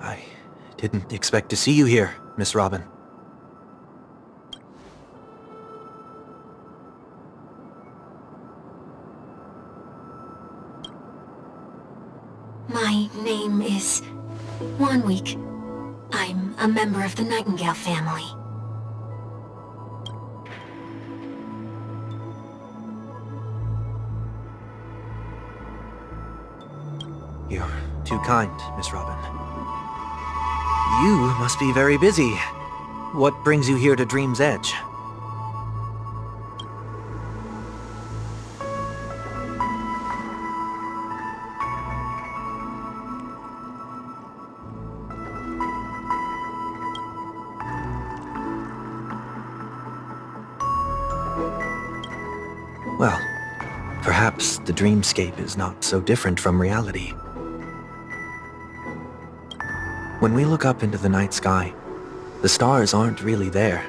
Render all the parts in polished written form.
I didn't expect to see you here, Miss Robin. My name is Wanweek. I'm a member of the Nightingale family. You're too kind, Miss Robin. You must be very busy. What brings you here to Dream's Edge? Well, perhaps the dreamscape is not so different from reality. When we look up into the night sky, the stars aren't really there.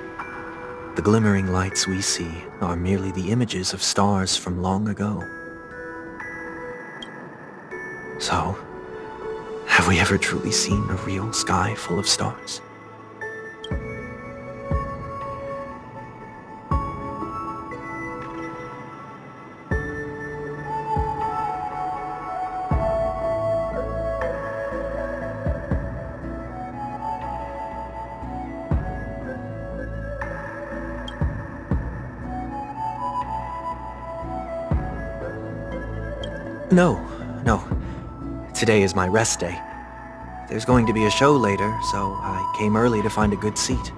The glimmering lights we see are merely the images of stars from long ago. So, have we ever truly seen a real sky full of stars? No. Today is my rest day. There's going to be a show later, so I came early to find a good seat.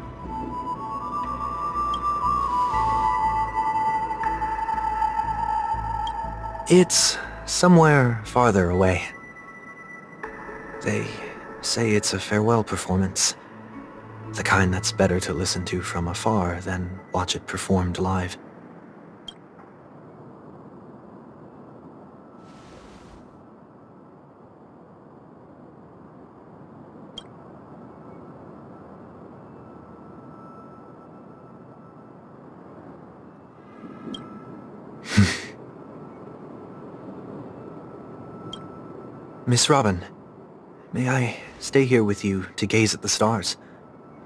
It's somewhere farther away. They say it's a farewell performance. The kind that's better to listen to from afar than watch it performed live. Miss Robin, may I stay here with you to gaze at the stars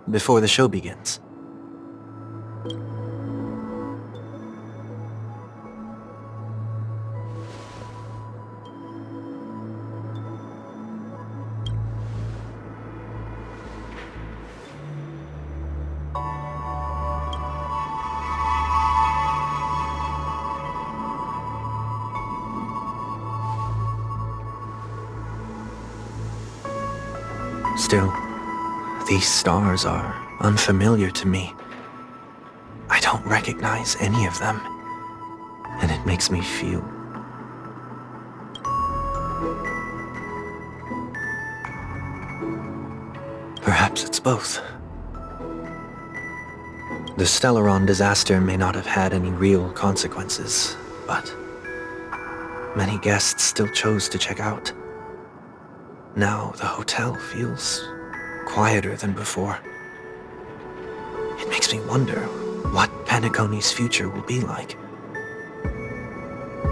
before the show begins? Still, these stars are unfamiliar to me. I don't recognize any of them, and it makes me feel... Perhaps it's both. The Stellaron disaster may not have had any real consequences, but many guests still chose to check out. Now the hotel feels quieter than before. It makes me wonder what Penacony's future will be like.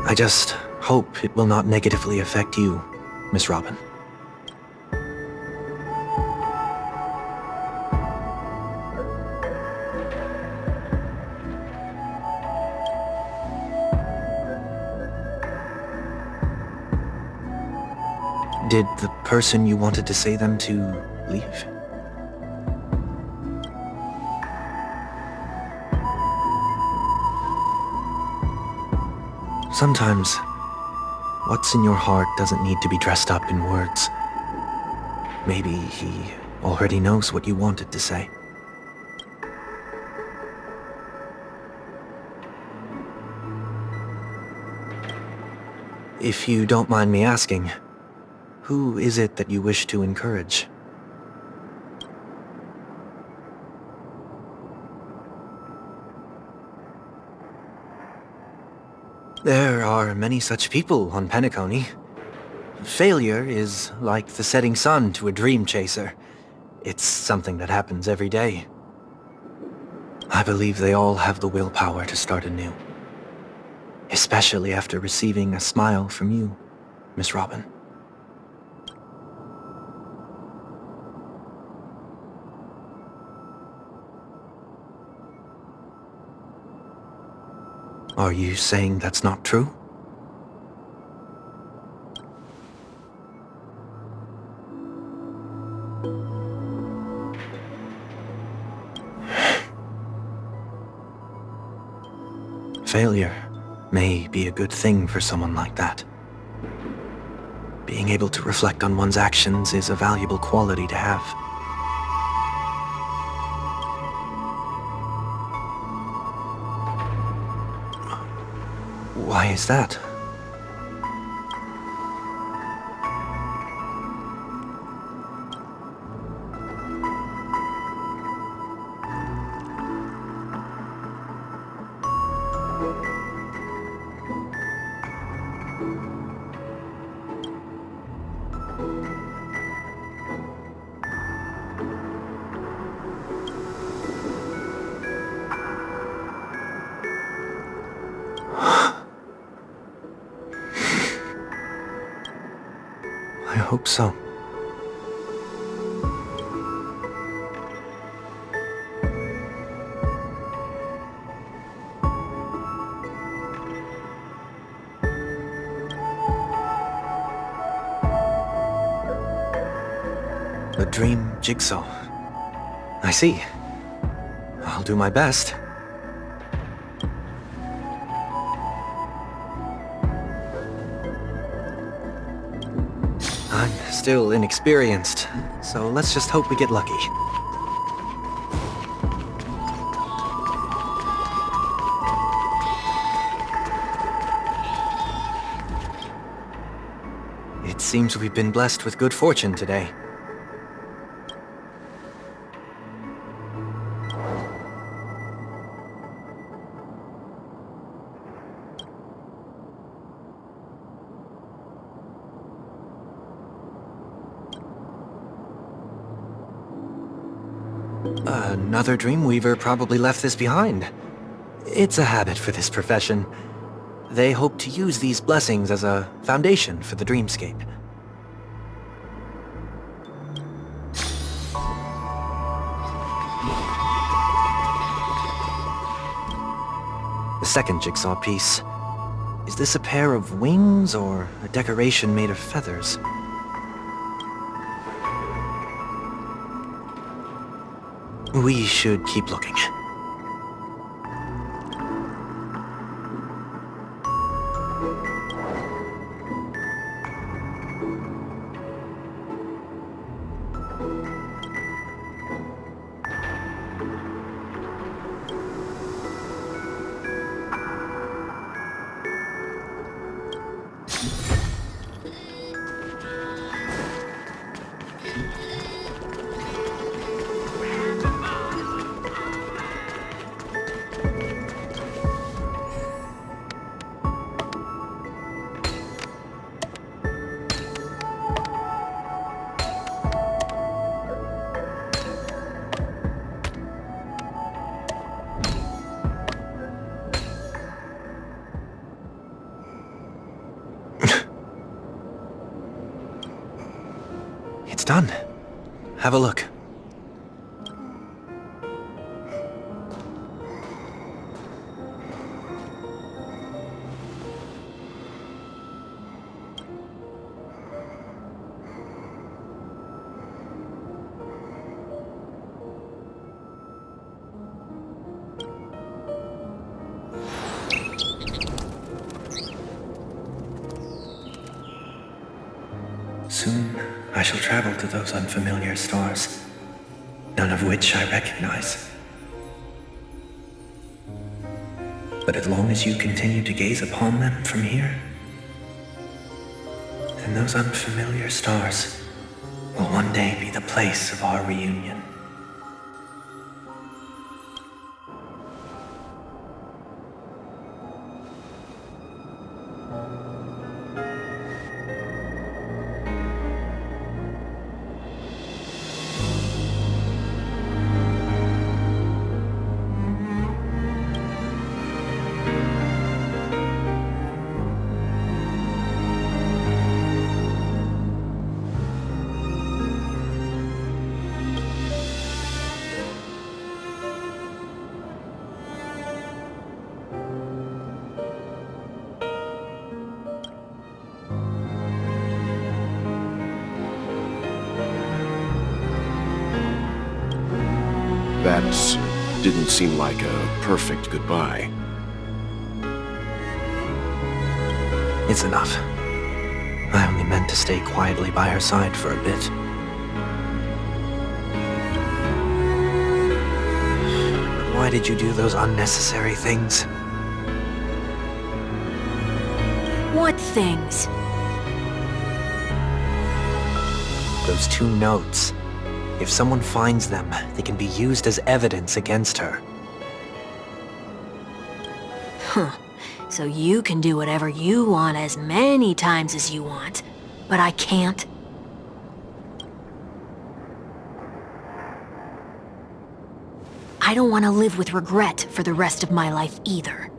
I just hope it will not negatively affect you, Miss Robin. Did the person you wanted to say them to leave? Sometimes, what's in your heart doesn't need to be dressed up in words. Maybe he already knows what you wanted to say. If you don't mind me asking, who is it that you wish to encourage? There are many such people on Penacony. Failure is like the setting sun to a dream chaser. It's something that happens every day. I believe they all have the willpower to start anew. Especially after receiving a smile from you, Miss Robin. Are you saying that's not true? Failure may be a good thing for someone like that. Being able to reflect on one's actions is a valuable quality to have. Why is that? I hope so. A dream jigsaw. I see. I'll do my best. I'm still inexperienced, so let's just hope we get lucky. It seems we've been blessed with good fortune today. Another Dreamweaver probably left this behind. It's a habit for this profession. They hope to use these blessings as a foundation for the dreamscape. The second jigsaw piece. Is this a pair of wings or a decoration made of feathers? We should keep looking. It's done. Have a look. Soon, I shall travel to those unfamiliar stars, none of which I recognize. But as long as you continue to gaze upon them from here, then those unfamiliar stars will one day be the place of our reunion. That didn't seem like a perfect goodbye. It's enough. I only meant to stay quietly by her side for a bit. Why did you do those unnecessary things? What things? Those 2 notes. If someone finds them, they can be used as evidence against her. Huh. So you can do whatever you want as many times as you want, but I can't? I don't want to live with regret for the rest of my life either.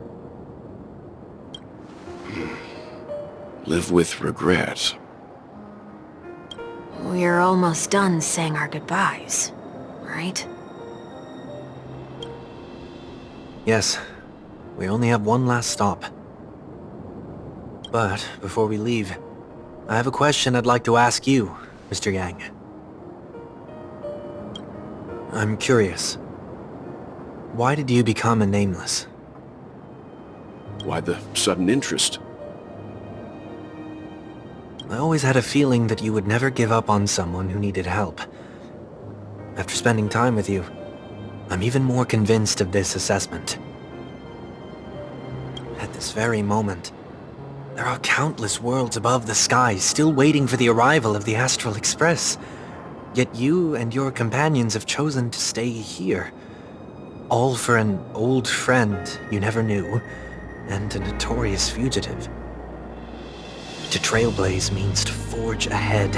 Live with regret. We're almost done saying our goodbyes, right? Yes, we only have one last stop. But before we leave, I have a question I'd like to ask you, Mr. Yang. I'm curious. Why did you become a nameless? Why the sudden interest? I always had a feeling that you would never give up on someone who needed help. After spending time with you, I'm even more convinced of this assessment. At this very moment, there are countless worlds above the sky still waiting for the arrival of the Astral Express. Yet you and your companions have chosen to stay here. All for an old friend you never knew, and a notorious fugitive. To trailblaze means to forge ahead.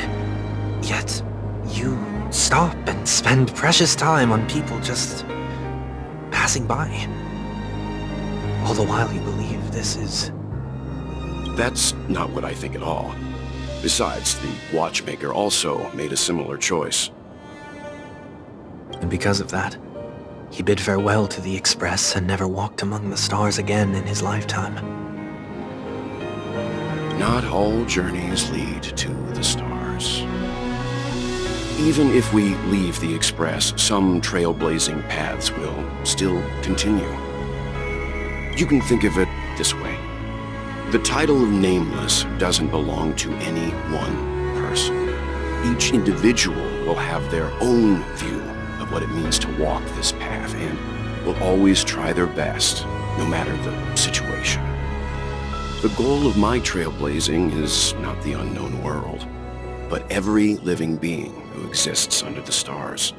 Yet, you stop and spend precious time on people just passing by. All the while you believe this is... That's not what I think at all. Besides, the watchmaker also made a similar choice. And because of that, he bid farewell to the Express and never walked among the stars again in his lifetime. Not all journeys lead to the stars. Even if we leave the Express, some trailblazing paths will still continue. You can think of it this way. The title of Nameless doesn't belong to any one person. Each individual will have their own view of what it means to walk this path and will always try their best, no matter the situation. The goal of my trailblazing is not the unknown world, but every living being who exists under the stars.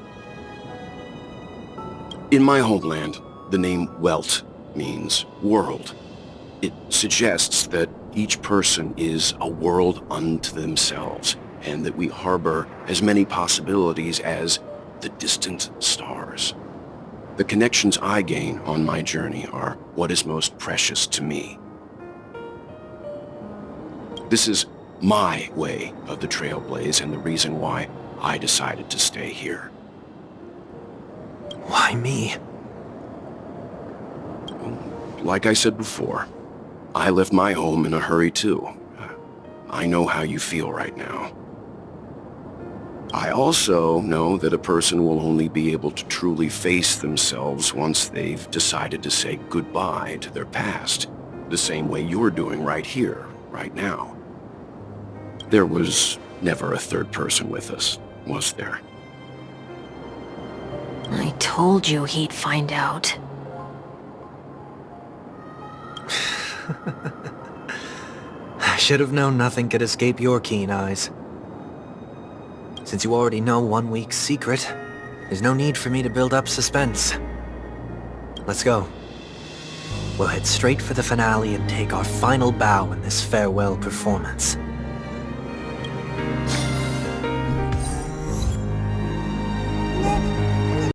In my homeland, the name Welt means world. It suggests that each person is a world unto themselves, and that we harbor as many possibilities as the distant stars. The connections I gain on my journey are what is most precious to me. This is my way of the trailblaze and the reason why I decided to stay here. Why me? Like I said before, I left my home in a hurry too. I know how you feel right now. I also know that a person will only be able to truly face themselves once they've decided to say goodbye to their past, the same way you're doing right here, right now. There was never a third person with us, was there? I told you he'd find out. I should have known nothing could escape your keen eyes. Since you already know 1 week's secret, there's no need for me to build up suspense. Let's go. We'll head straight for the finale and take our final bow in this farewell performance.